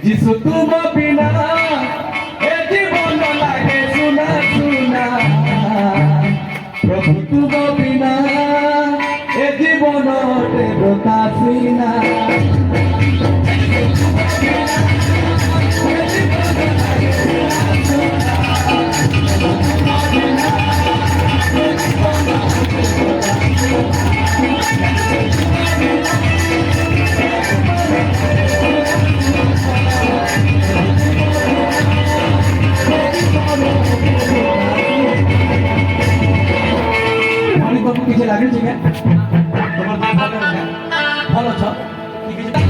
যিশু তুম বিনা এ জীবন লাগে সুনা সুনা প্রভু তুম বিনা এ জীবন দেবতা সিনা কিছু লাগে ঠিক আছে তোমার ভালো ভালো ছ ঠিক আছে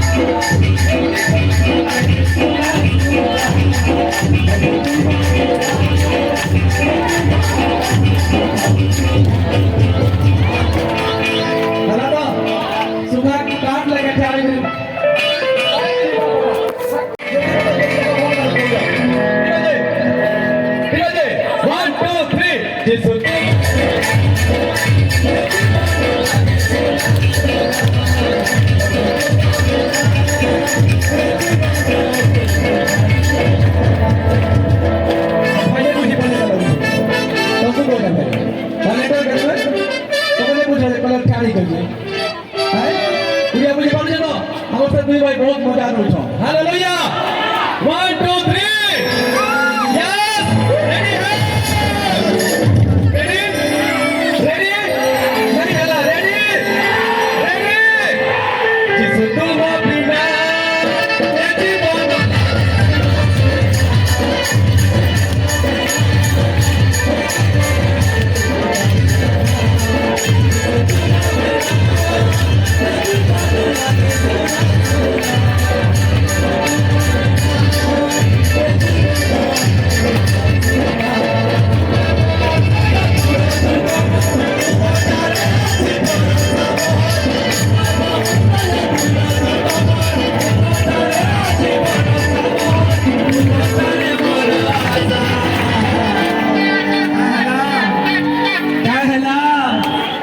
सुबह की काट लगे थे One, two, three. बहुत मजा आ हालेलुया 1 2 3 यस रेडी है रेडी रेडी रेडी हला रेडी रेडी जिस तुम बिना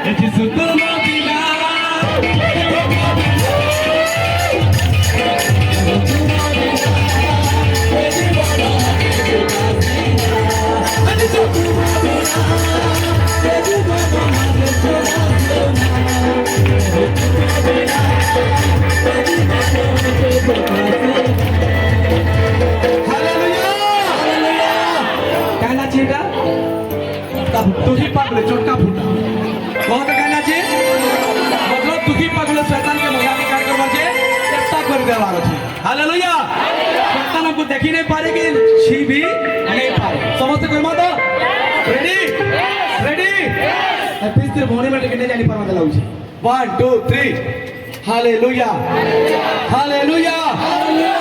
ये जीवन दुखी पागल चोटका फूटा बहुत कहना चाहिए मतलब दुखी पागल शैतान के मजाक क्या करवा चाहिए चट्टा कर देवा चाहिए हालेलुया शैतान हमको देख ही नहीं पारे कि छी भी नहीं पारे समझते कोई मत रेडी रेडी फिर सिर्फ होने में टिकने जानी पर मतलब उसे 1 2 3 हालेलुया हालेलुया हालेलुया